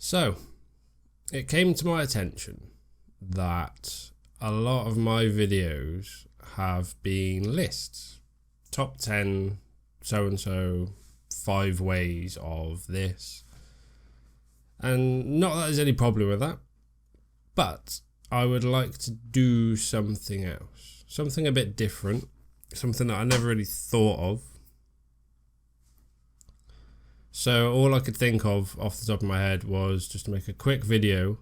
So, it came to my attention that a lot of my videos have been lists. Top 10 so-and-so, 5 ways of this. And not that there's any problem with that, but I would like to do something else. Something a bit different. Something that I never really thought of. So all I could think of off the top of my head was just to make a quick video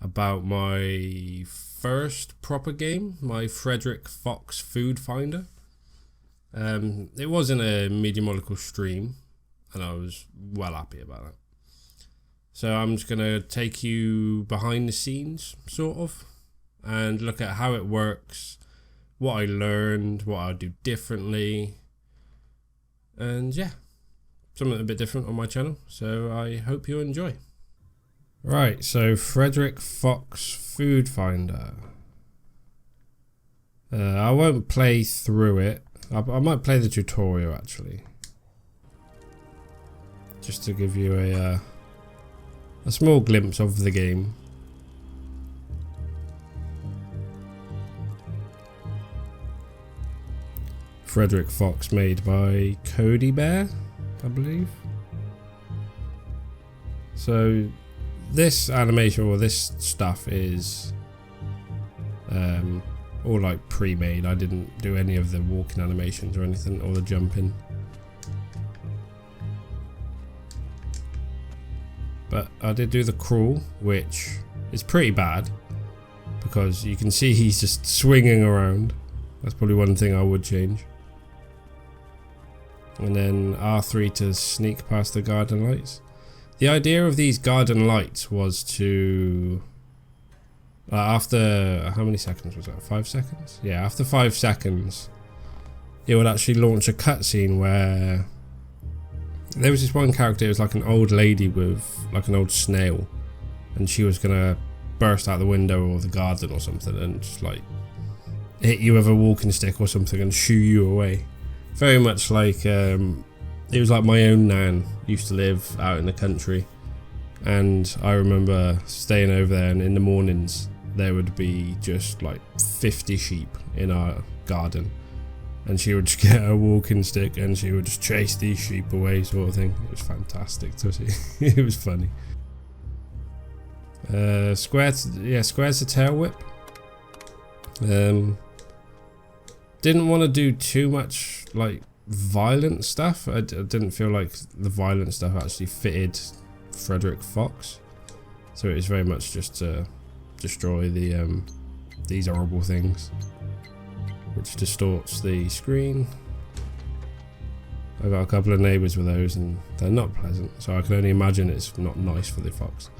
about my first proper game, my Frederick Fox Food Finder. It wasn't a medium molecule stream, and I was well happy about that. So I'm just going to take you behind the scenes, sort of, and look at how it works, what I learned, what I'll do differently, and yeah, something a bit different on my channel, so I hope you enjoy. Right, so Frederick Fox Food Finder. I won't play through it. I might play the tutorial actually, just to give you a small glimpse of the game. Frederick Fox, made by Cody Bear, I believe. So this animation, or this stuff, is all like pre-made. I didn't do any of the walking animations or anything, or the jumping. But I did do the crawl, which is pretty bad because you can see he's just swinging around. That's probably one thing I would change. And then R3 to sneak past the garden lights. The idea of these garden lights was to, after, how many seconds was that? 5 seconds? Yeah, after 5 seconds, it would actually launch a cutscene where there was this one character. It was like an old lady with like an old snail, and she was gonna burst out the window or the garden or something and just like hit you with a walking stick or something and shoo you away. Very much like it was like my own nan used to live out in the country, and I remember staying over there, and in the mornings there would be just like 50 sheep in our garden, and she would just get a walking stick and she would just chase these sheep away, sort of thing. It was fantastic to see. It was funny. Square's a tail whip. Didn't want to do too much like violent stuff. I didn't feel like the violent stuff actually fitted Frederick Fox, so it was very much just to destroy the these horrible things, which distorts the screen. I got a couple of neighbours with those, and they're not pleasant, so I can only imagine it's not nice for the fox.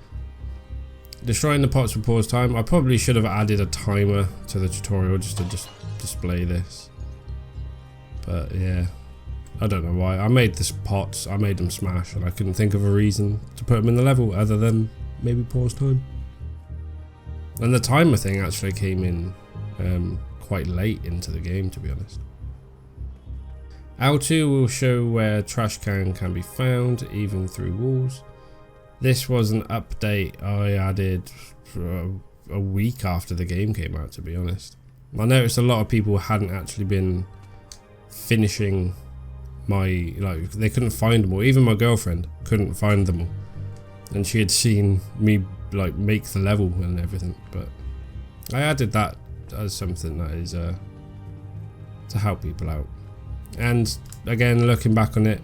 Destroying the pots will pause time. I probably should have added a timer to the tutorial just to display this, but yeah, I don't know why. I made this pots, I made them smash, and I couldn't think of a reason to put them in the level other than maybe pause time. And the timer thing actually came in quite late into the game, to be honest. L2 will show where trash can be found, even through walls. This was an update I added for a week after the game came out, to be honest. I noticed a lot of people hadn't actually been finishing my, like, they couldn't find them all. Even my girlfriend couldn't find them all, and she had seen me like make the level and everything. But I added that as something that is to help people out. And again, looking back on it,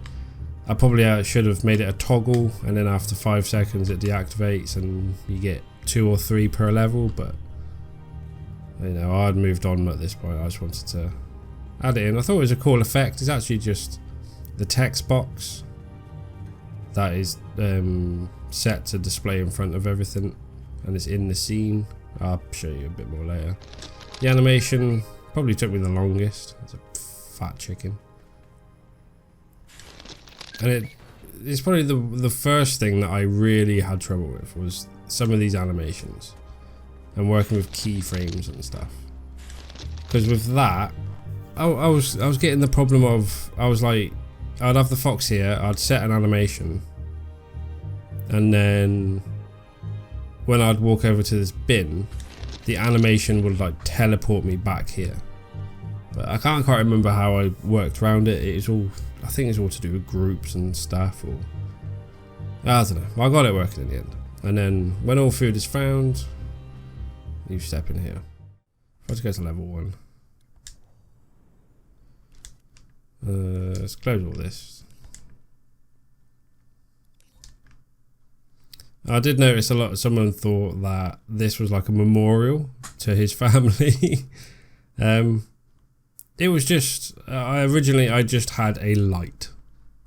I probably should have made it a toggle, and then after 5 seconds it deactivates and you get 2 or 3 per level. But you know, I'd moved on at this point. I just wanted to add it in. I thought it was a cool effect. It's actually just the text box that is set to display in front of everything, and it's in the scene. I'll show you a bit more later. The animation probably took me the longest. It's a fat chicken. And it's probably the first thing that I really had trouble with was some of these animations and working with keyframes and stuff. Because with that, I was getting the problem of, I was like, I'd have the fox here, I'd set an animation, and then when I'd walk over to this bin, the animation would like teleport me back here. But I can't quite remember how I worked around it. It's all, I think it's all to do with groups and stuff, or I don't know. Well, I got it working in the end. And then when all food is found, you step in here. Let's go to level 1. Let's close all this. I did notice a lot. Someone thought that this was like a memorial to his family. It was just, I just had a light.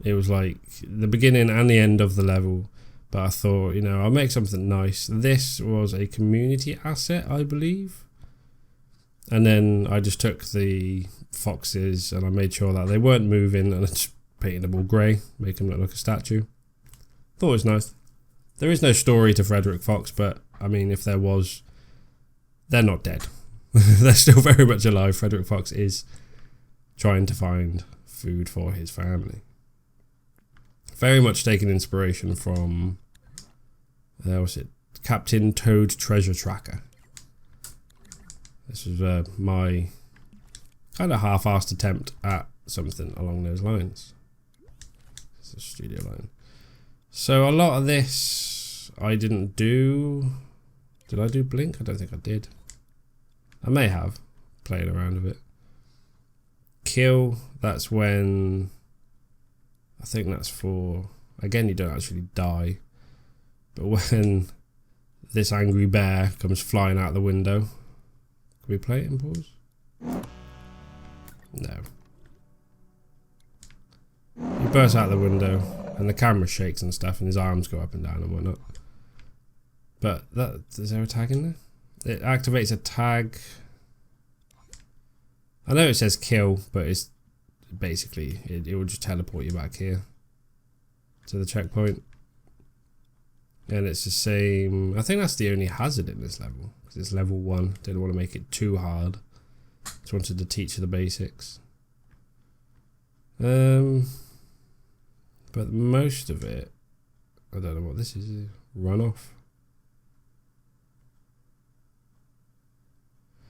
It was like the beginning and the end of the level. But I thought, you know, I'll make something nice. This was a community asset, I believe. And then I just took the foxes and I made sure that they weren't moving, and I just painted them all grey, make them look like a statue. Thought it was nice. There is no story to Frederick Fox, but I mean, if there was, they're not dead. They're still very much alive. Frederick Fox is trying to find food for his family. Very much taking inspiration from, what's it? Captain Toad Treasure Tracker. This was my kind of half-assed attempt at something along those lines. It's a studio line. So a lot of this I didn't do. Did I do Blink? I don't think I did. I may have, playing around a bit. Kill, that's when, I think that's for, again, you don't actually die, but when this angry bear comes flying out the window. Can we play it in pause? No. He bursts out the window and the camera shakes and stuff and his arms go up and down and whatnot. But that, is there a tag in there? It activates a tag. I know it says kill, but it's basically, it will just teleport you back here to the checkpoint. And it's the same, I think that's the only hazard in this level, because it's level 1. Didn't want to make it too hard. Just wanted to teach you the basics. But most of it, I don't know what this is. Runoff.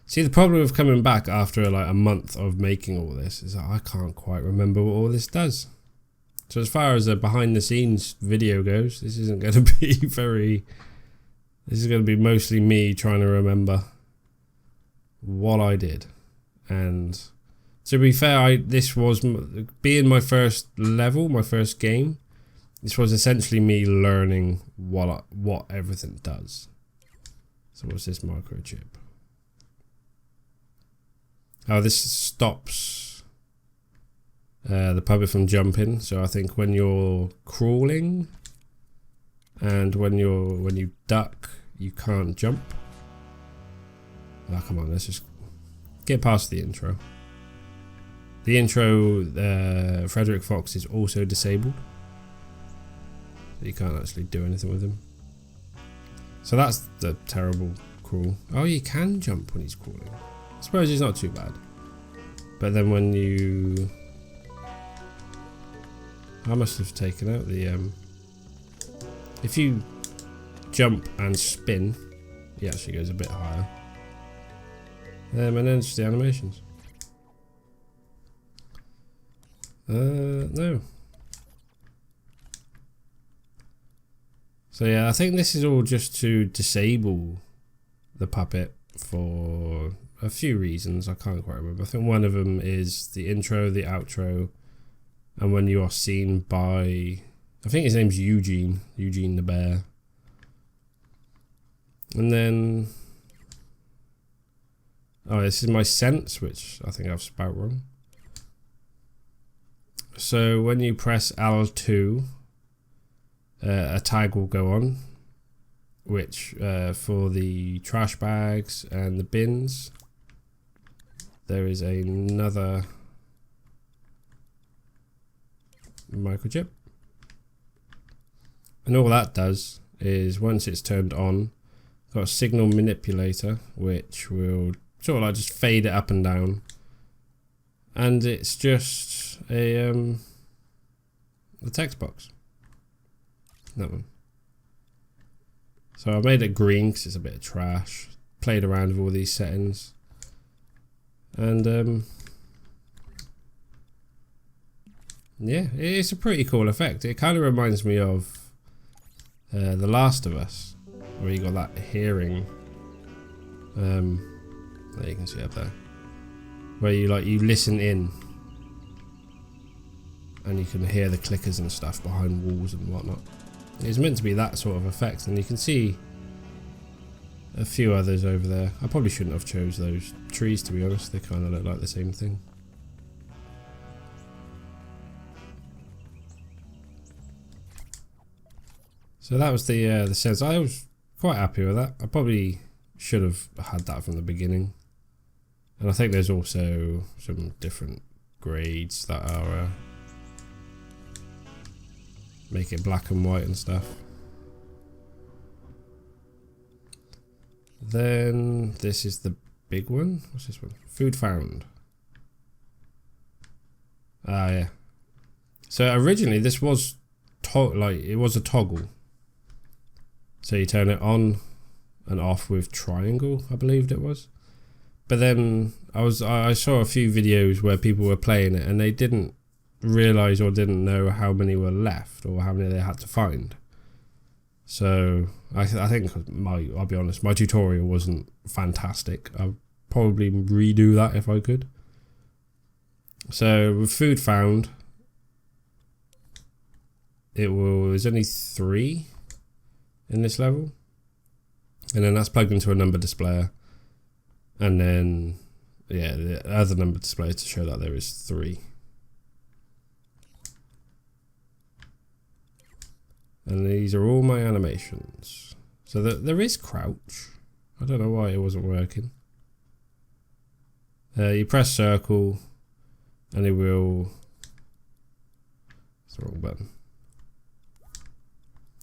See, the problem with coming back after like a month of making all this is that I can't quite remember what all this does. So as far as a behind the scenes video goes, this isn't going to be very, this is going to be mostly me trying to remember what I did. And to be fair, this was, being my first level, my first game, this was essentially me learning what everything does. So what's this microchip? Oh, this stops the puppet from jumping. So I think when you're crawling and when you duck, you can't jump. Oh, come on, let's just get past the intro. The intro, Frederick Fox is also disabled, so you can't actually do anything with him. So that's the terrible crawl. Oh, you can jump when he's crawling. I suppose it's not too bad. But then when you... I must have taken out the... if you jump and spin, he actually goes a bit higher. And then just the animations. No. So yeah, I think this is all just to disable the puppet for a few reasons. I can't quite remember. I think one of them is the intro, the outro, and when you are seen by, I think his name's Eugene the bear. And then, oh, this is my sense, which I think I've spelled wrong. So when you press L2, a tag will go on, which for the trash bags and the bins, there is another microchip. And all that does is, once it's turned on, got a signal manipulator, which will sort of like just fade it up and down. And it's just a text box. That one. So I made it green because it's a bit of trash. Played around with all these settings. And yeah, it's a pretty cool effect. It kind of reminds me of The Last of Us, where you got that hearing. There you can see up there, where you listen in, and you can hear the clickers and stuff behind walls and whatnot. It's meant to be that sort of effect, and you can see a few others over there. I probably shouldn't have chose those trees, to be honest. They kind of look like the same thing. So that was the sense. I was quite happy with that. I probably should have had that from the beginning. And I think there's also some different grades that are make it black and white and stuff. Then this is the big one. What's this one? Food found. Ah, yeah. So originally this was it was a toggle. So you turn it on and off with triangle, I believed it was. But then I saw a few videos where people were playing it and they didn't realize or didn't know how many were left or how many they had to find. So I think I'll be honest, my tutorial wasn't fantastic. I'll probably redo that if I could. So with food found, there's only 3 in this level, and then that's plugged into a number displayer, and then yeah, the other number display to show that there is 3. And these are all my animations. So there is crouch. I don't know why it wasn't working. You press circle and it will... It's the wrong button.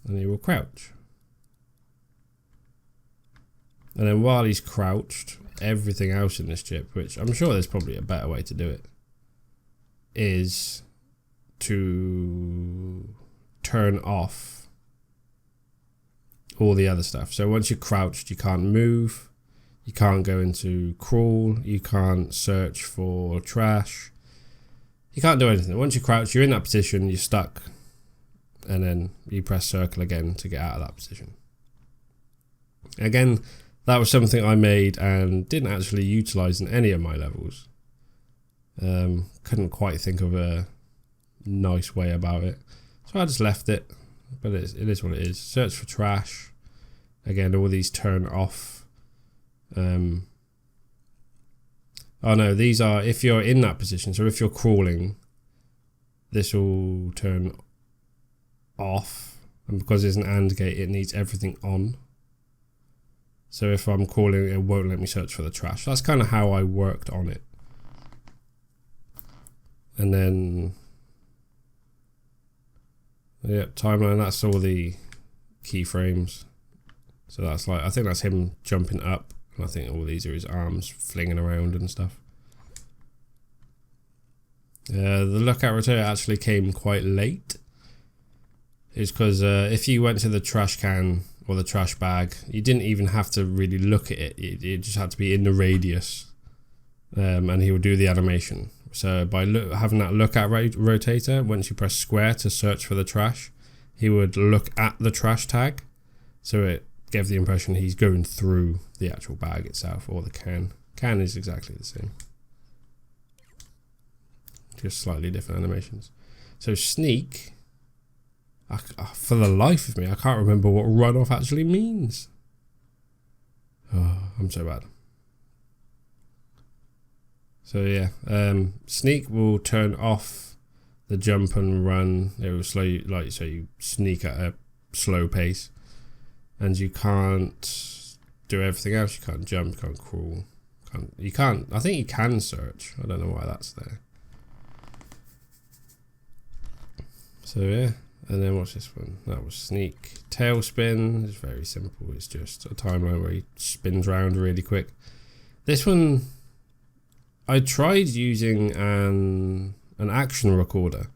And he will crouch. And then while he's crouched, everything else in this chip, which I'm sure there's probably a better way to do it, is to turn off all the other stuff. So once you're crouched, you can't move, you can't go into crawl, you can't search for trash, you can't do anything. Once you're crouched, you're in that position, you're stuck, and then you press circle again to get out of that position. Again, that was something I made and didn't actually utilize in any of my levels. Couldn't quite think of a nice way about it, so I just left it. But it is what it is. Search for trash. Again, all these turn off. Oh no, these are if you're in that position. So if you're crawling, this will turn off. And because there's an AND gate, it needs everything on. So if I'm crawling, it won't let me search for the trash. That's kind of how I worked on it. And then... Yep, timeline, that's all the keyframes. So that's like, I think that's him jumping up, and I think all these are his arms flinging around and stuff. The lookout rotator actually came quite late. It's because if you went to the trash can or the trash bag, you didn't even have to really look at it. It just had to be in the radius, and he would do the animation. So by having that lookout rotator, once you press square to search for the trash, he would look at the trash tag. So it gave the impression he's going through the actual bag itself, or the can. Can is exactly the same. Just slightly different animations. So sneak, for the life of me, I can't remember what run off actually means. Oh, I'm so bad. So yeah, sneak will turn off the jump and run. It will slow you, like, so you sneak at a slow pace, and you can't do everything else. You can't jump, you can't crawl, you can't. I think you can search. I don't know why that's there. So yeah, and then what's this one? That was sneak. Tailspin is very simple. It's just a timeline where he spins around really quick. This one, I tried using an action recorder,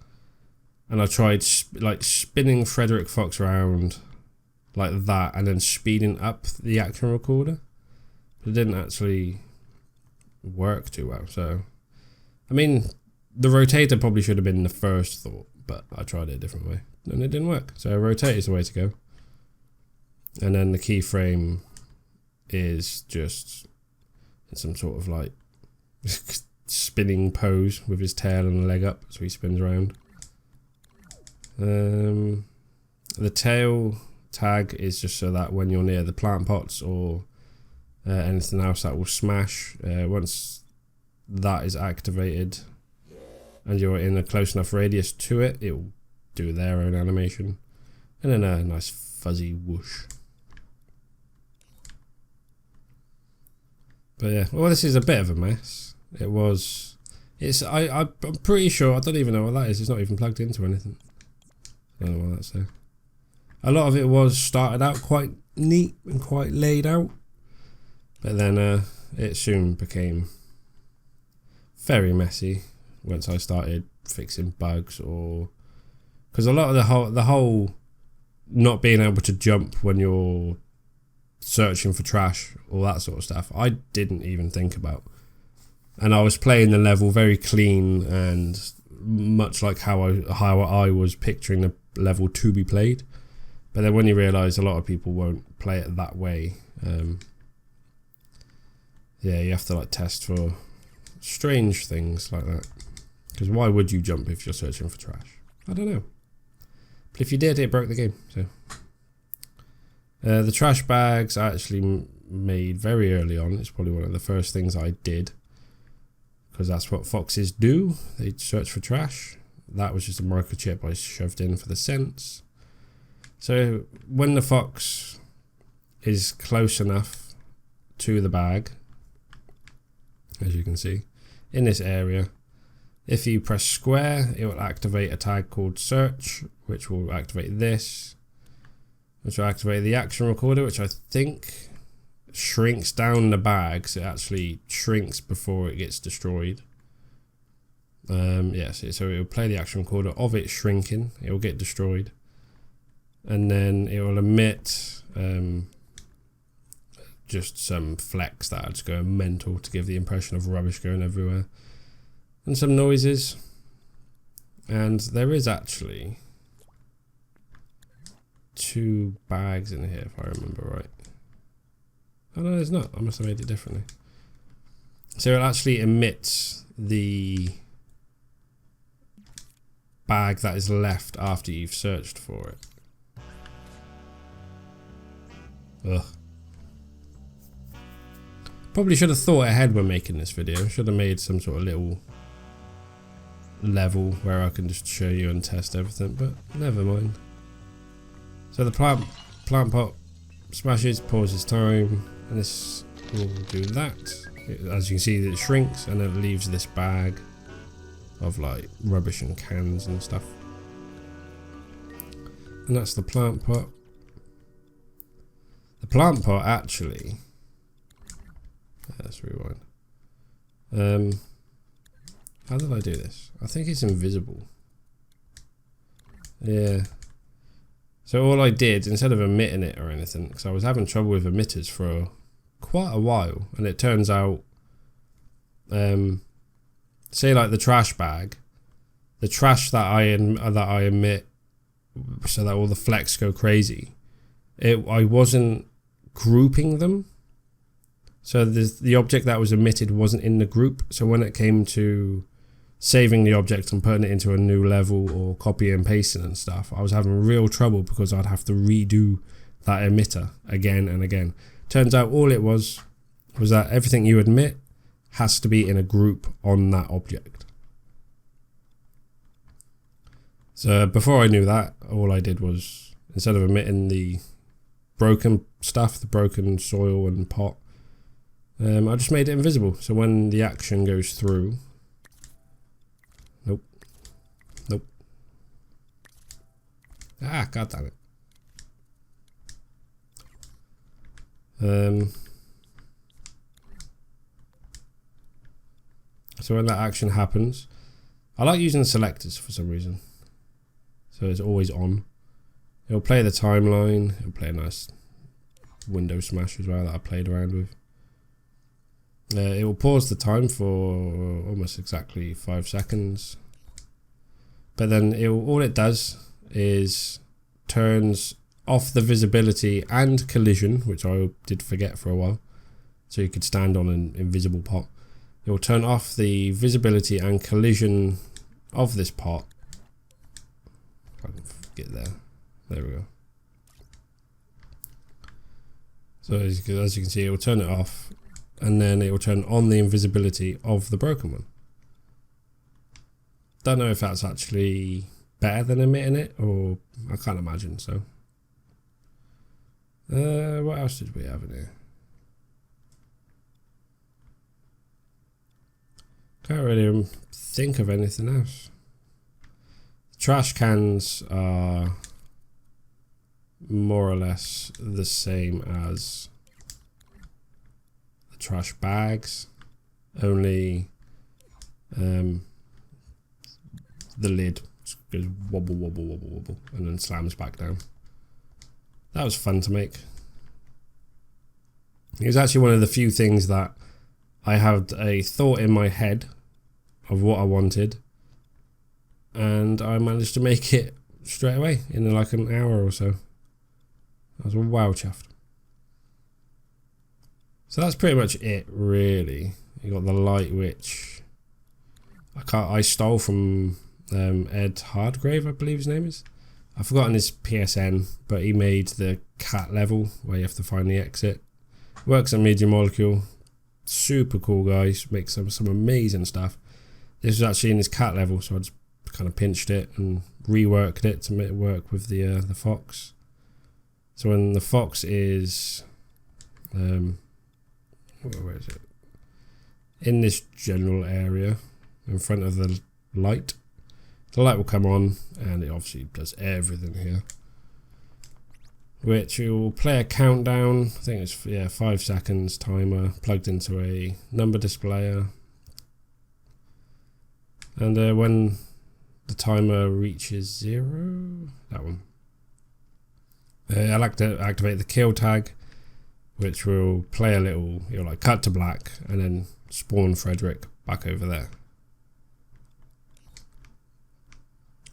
and I tried like spinning Frederick Fox around like that and then speeding up the action recorder. But it didn't actually work too well. So, I mean, the rotator probably should have been the first thought, but I tried it a different way and it didn't work. So rotate is the way to go. And then the keyframe is just in some sort of like spinning pose with his tail and leg up, so he spins around. The tail tag is just so that when you're near the plant pots or anything else that will smash, once that is activated and you're in a close enough radius to it, it will do their own animation. And then a nice fuzzy whoosh. But yeah, well, this is a bit of a mess. I'm pretty sure, I don't even know what that is. It's not even plugged into anything. I don't know what that's there. A lot of it was started out quite neat and quite laid out. But then it soon became very messy once I started fixing bugs, or because a lot of the whole not being able to jump when you're searching for trash, all that sort of stuff, I didn't even think about. And I was playing the level very clean and much like how I was picturing the level to be played. But then when you realise a lot of people won't play it that way, yeah, you have to like test for strange things like that. Because why would you jump if you're searching for trash? I don't know. But if you did, it broke the game. So the trash bags I actually made very early on. It's probably one of the first things I did, because that's what foxes do. They search for trash. That was just a microchip I shoved in for the sense. So when the fox is close enough to the bag, as you can see in this area, if you press square, it will activate a tag called search, which will activate this, which will activate the action recorder, which I think shrinks down the bag, so it actually shrinks before it gets destroyed. Yes, so it will play the action recorder of it shrinking. It will get destroyed, and then it will emit just some flecks that are just going mental to give the impression of rubbish going everywhere, and some noises. And there is actually 2 bags in here, if I remember right. Oh no, there's not. I must have made it differently. So it actually emits the bag that is left after you've searched for it. Ugh. Probably should have thought ahead when making this video. Should have made some sort of little level where I can just show you and test everything, but never mind. So the plant pot smashes, pauses time, and this will do that. As you can see, it shrinks and it leaves this bag of like rubbish and cans and stuff. And that's the plant pot. The plant pot actually, let's rewind. How did I do this? I think it's invisible. Yeah. So all I did, instead of emitting it or anything, because I was having trouble with emitters for quite a while, and it turns out, say like the trash bag, the trash that I emit, so that all the flecks go crazy, I wasn't grouping them. So the object that was emitted wasn't in the group. So when it came to saving the object and putting it into a new level or copying and pasting and stuff, I was having real trouble because I'd have to redo that emitter again and again. Turns out all it was that everything you emit has to be in a group on that object. So before I knew that, all I did was, instead of emitting the broken stuff, the broken soil and pot, I just made it invisible. So when the action goes through, nope. Ah, god damn it. So when that action happens, I like using selectors for some reason. So it's always on. It'll play the timeline. It'll play a nice window smash as well that I played around with. It will pause the time for almost exactly 5 seconds. But then all it does is turns off the visibility and collision, which I did forget for a while. So you could stand on an invisible pot. It will turn off the visibility and collision of this pot. If I can get there. There we go. So as you can see, it will turn it off, and then it will turn on the invisibility of the broken one. Don't know if that's actually better than emitting it, or I can't imagine so. What else did we have in here? Can't really think of anything else. Trash cans are more or less the same as the trash bags, only the lid goes wobble, wobble, wobble, wobble, and then slams back down. That was fun to make. It was actually one of the few things that I had a thought in my head of what I wanted, and I managed to make it straight away in like an hour or so. I was wow chuffed. So that's pretty much it, really. You got the light, which I stole from Ed Hardgrave, I believe his name is. I've forgotten his PSN, but he made the cat level where you have to find the exit. Works on Media Molecule. Super cool guy. Makes some amazing stuff. This was actually in his cat level, so I just kind of pinched it and reworked it to make it work with the fox. So when the fox is where is it? In this general area in front of the light will come on, and it obviously does everything here, which will play a countdown. I think it's 5 seconds timer plugged into a number displayer, and when the timer reaches 0, that one, I like to activate the kill tag, which will play a little, you'll like cut to black and then spawn Frederick back over there.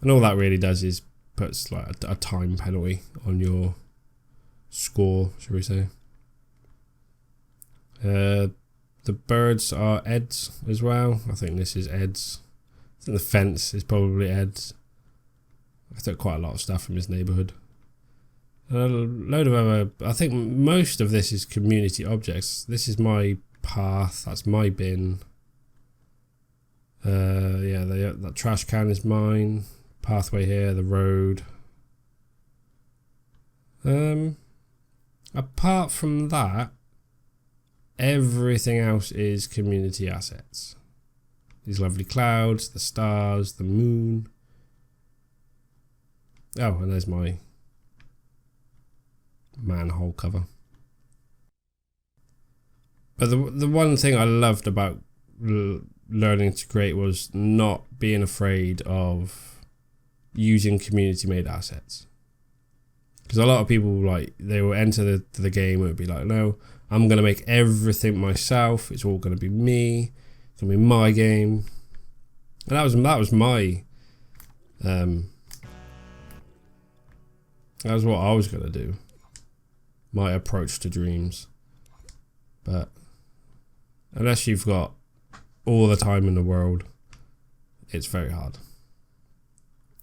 And all that really does is puts like a time penalty on your score, should we say. The birds are Ed's as well. I think this is Ed's. I think the fence is probably Ed's. I took quite a lot of stuff from his neighbourhood. A load of other, I think most of this is community objects. This is my path, that's my bin. Yeah, that trash can is mine. Pathway here, the road. Apart from that, everything else is community assets. These lovely clouds, the stars, the moon. Oh, and there's my manhole cover. But the one thing I loved about learning to create was not being afraid of using community made assets, because a lot of people, like, they will enter the game and it'd be like, no, I'm gonna make everything myself, it's all gonna be me, it's gonna be my game. And that was my that was what I was gonna do, my approach to dreams. But unless you've got all the time in the world, it's very hard.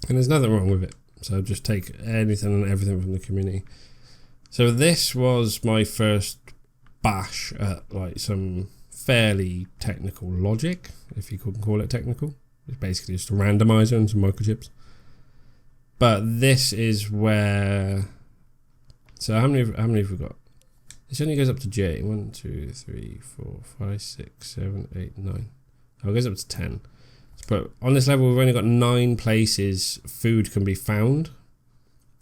And there's nothing wrong with it. So just take anything and everything from the community. So this was my first bash at like some fairly technical logic, if you could call it technical. It's basically just a randomizer and some microchips. But this is where, so how many have we got? This only goes up to J. 1, 2, 3, 4, 5, 6, 7, 8, 9. Oh, it goes up to 10. But on this level, we've only got 9 places food can be found,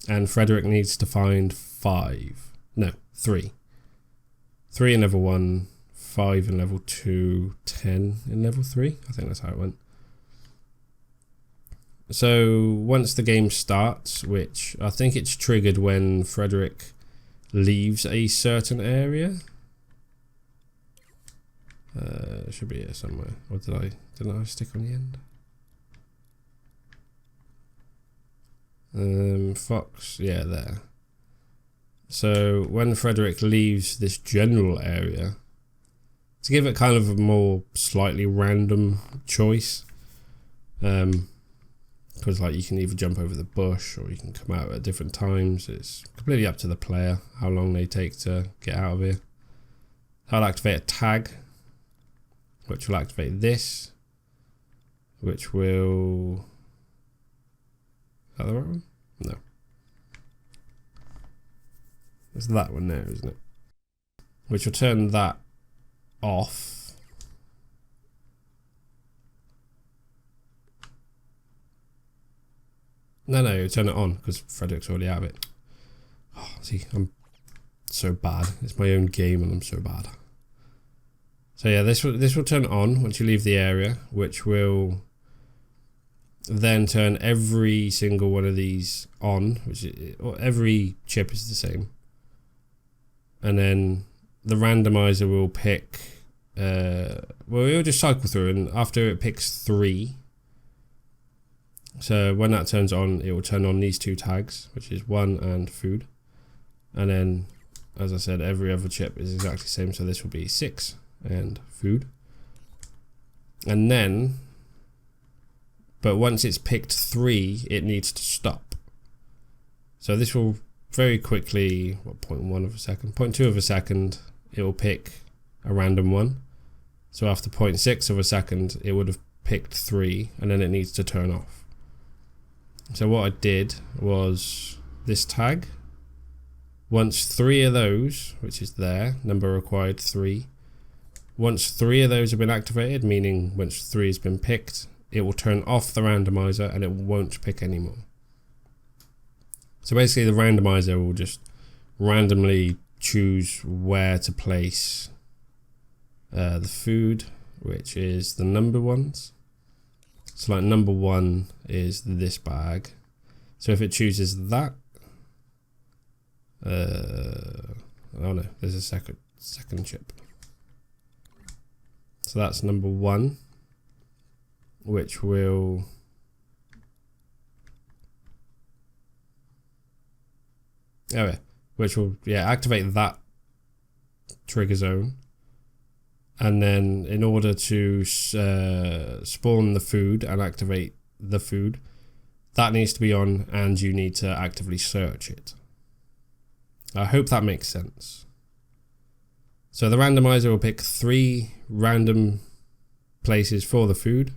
and Frederick needs to find 3. 3 in level 1, 5 in level 2, 10 in level 3. I think that's how it went. So once the game starts, which I think it's triggered when Frederick leaves a certain area. It should be here somewhere. Or didn't I stick on the end? Fox, yeah, there. So when Frederick leaves this general area, to give it kind of a more slightly random choice, because like you can either jump over the bush or you can come out at different times. It's completely up to the player how long they take to get out of here. I'll activate a tag, which will activate this, which will... Is that the right one? No. It's that one there, isn't it? Which will turn that off. No, turn it on because Frederick's already out of it. Oh, see, I'm so bad. It's my own game and I'm so bad. So yeah, this will turn on once you leave the area, which will then turn every single one of these on, every chip is the same. And then the randomizer will pick, well, it'll just cycle through, and after it picks 3, so when that turns on, it will turn on these 2 tags, which is 1 and food. And then, as I said, every other chip is exactly the same, so this will be 6 and food. And then, but once it's picked 3, it needs to stop. So this will very quickly, what, 0.1 of a second, 0.2 of a second, it will pick a random one. So after 0.6 of a second, it would have picked 3, and then it needs to turn off. So what I did was this tag, once 3 of those, which is there, number required 3, once 3 of those have been activated, meaning once 3 has been picked, it will turn off the randomizer and it won't pick anymore. So basically the randomizer will just randomly choose where to place the food, which is the number ones. So like number 1 is this bag. So if it chooses that, oh no, there's a second chip. So that's number 1, which will activate that trigger zone. And then in order to spawn the food and activate the food, that needs to be on, and you need to actively search it. I hope that makes sense. So the randomizer will pick 3 random places for the food.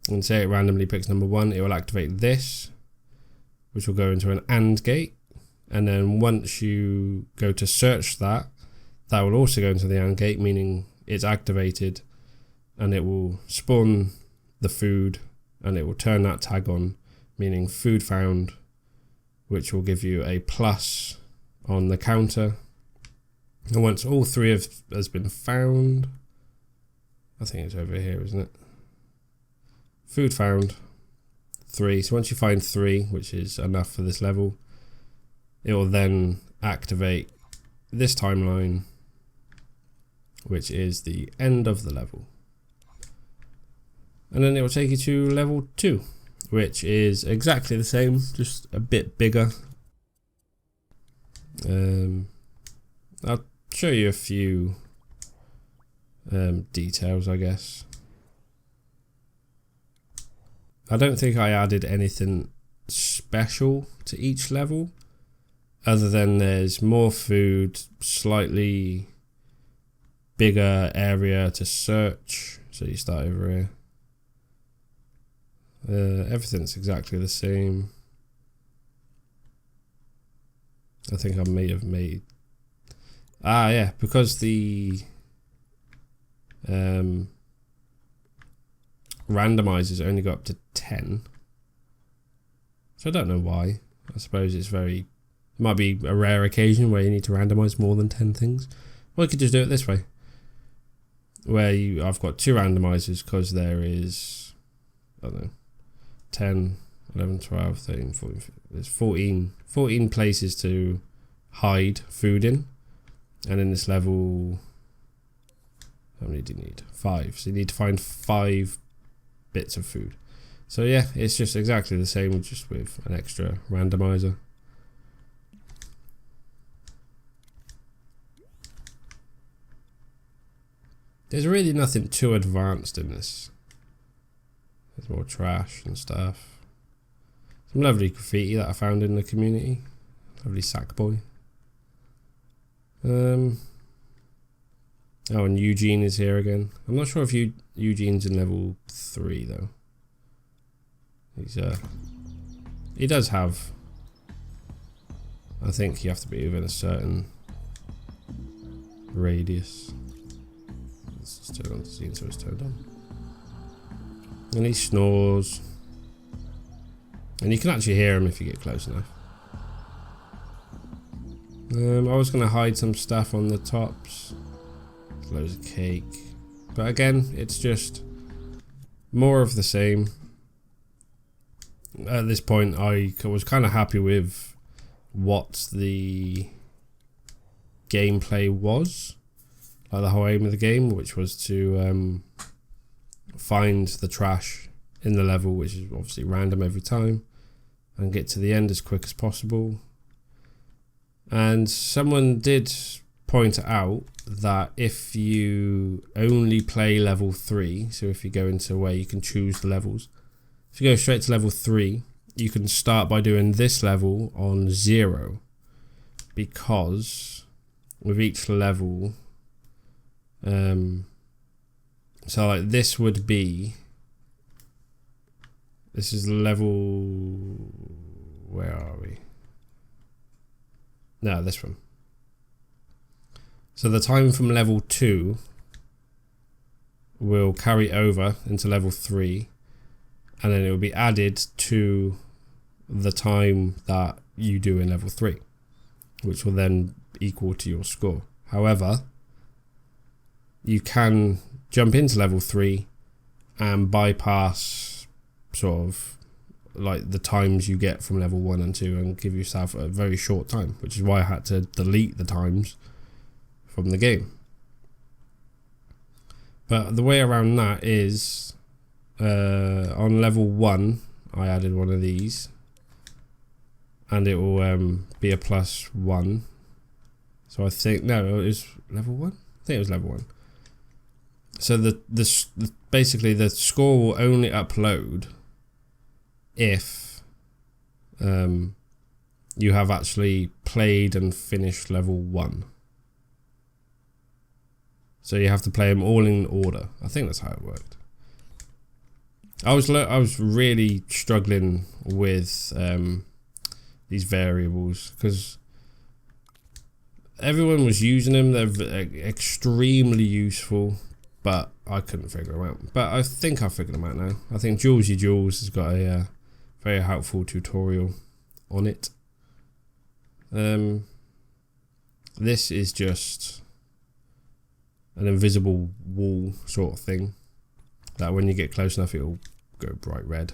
And say it randomly picks number 1, it will activate this, which will go into an AND gate. And then once you go to search that, that will also go into the AND gate, meaning it's activated, and it will spawn the food, and it will turn that tag on, meaning food found, which will give you a plus on the counter. And once all 3 has been found, I think it's over here, isn't it? Food found 3. So once you find 3, which is enough for this level, it will then activate this timeline, which is the end of the level. And then it will take you to level 2, which is exactly the same, just a bit bigger. I'll show you a few details, I guess. I don't think I added anything special to each level, other than there's more food, slightly bigger area to search. So you start over here. Everything's exactly the same. I think I may have made... yeah, because the randomizers only go up to 10. So I don't know why. I suppose it's very... It might be a rare occasion where you need to randomize more than 10 things. Or you could just do it this way, where I've got 2 randomizers because there is, I don't know, 10, 11, 12, 13, 14, 15. There's 14 places to hide food in. And in this level, how many do you need? 5. So you need to find 5 bits of food. So yeah, it's just exactly the same, just with an extra randomizer. There's really nothing too advanced in this. There's more trash and stuff. Some lovely graffiti that I found in the community. Lovely sack boy. Oh, and Eugene is here again. I'm not sure if Eugene's in level 3 though. He does have. I think you have to be within a certain radius. Let's just turn on the scene so it's turned on. And he snores. And you can actually hear him if you get close enough. I was going to hide some stuff on the tops. There's loads of cake. But again, it's just more of the same. At this point, I was kind of happy with what the gameplay was. Like the whole aim of the game, which was to find the trash in the level, which is obviously random every time, and get to the end as quick as possible. And someone did point out that if you only play level 3, so if you go into where you can choose the levels, if you go straight to level 3, you can start by doing this level on 0, because with each level, so like this would be, this is level, where are we? No, this one. So the time from level 2 will carry over into level 3, and then it will be added to the time that you do in level 3, which will then equal to your score. However, you can jump into level 3 and bypass sort of like the times you get from level 1 and 2 and give yourself a very short time, which is why I had to delete the times from the game. But the way around that is on level 1 I added one of these, and it will be a +1. So I think, no, it was level 1? I think it was level 1. So the basically the score will only upload if you have actually played and finished level 1. So you have to play them all in order. I think that's how it worked. I was really struggling with these variables because everyone was using them. They're extremely useful, but I couldn't figure them out. But I think I figured them out now. I think Julesy Jules has got a very helpful tutorial on it. This is just an invisible wall sort of thing that when you get close enough it'll go bright red.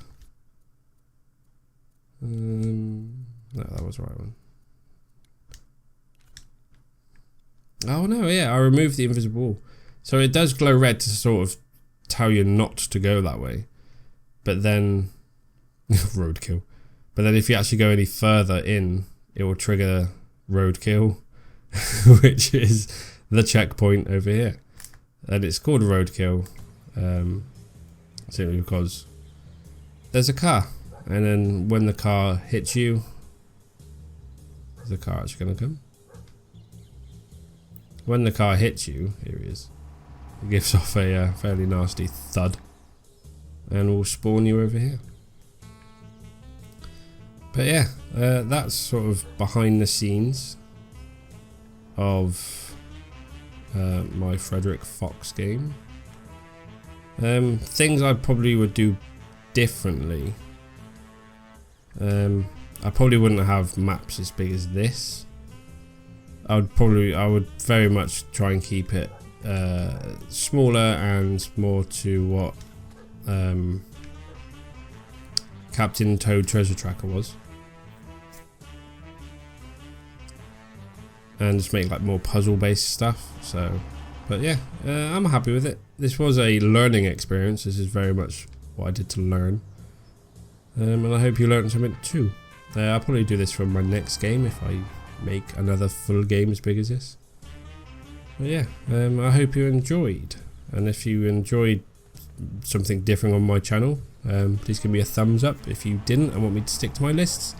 No, that was the right one. Oh no, yeah, I removed the invisible wall. So it does glow red to sort of tell you not to go that way. But then roadkill. But then if you actually go any further in, it will trigger roadkill, which is the checkpoint over here. And it's called roadkill simply because there's a car, and then when the car hits you, is the car actually going to come? When the car hits you, here he is, it gives off a fairly nasty thud and will spawn you over here. But yeah, that's sort of behind the scenes of my Frederick Fox game. Things I probably would do differently. I probably wouldn't have maps as big as this. I would very much try and keep it smaller and more to what Captain Toad treasure tracker was. And just make like more puzzle based stuff. So, but yeah, I'm happy with it. This was a learning experience. This is very much what I did to learn. And I hope you learned something too. I'll probably do this for my next game if I make another full game as big as this. But yeah, I hope you enjoyed. And if you enjoyed something different on my channel, please give me a thumbs up. If you didn't and want me to stick to my lists,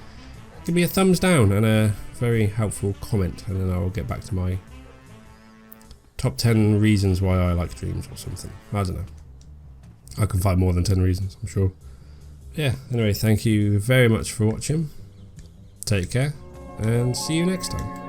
give me a thumbs down and a very helpful comment, and then I'll get back to my top 10 reasons why I like dreams or something. I don't know. I can find more than 10 reasons, I'm sure. Yeah, anyway, thank you very much for watching. Take care and see you next time.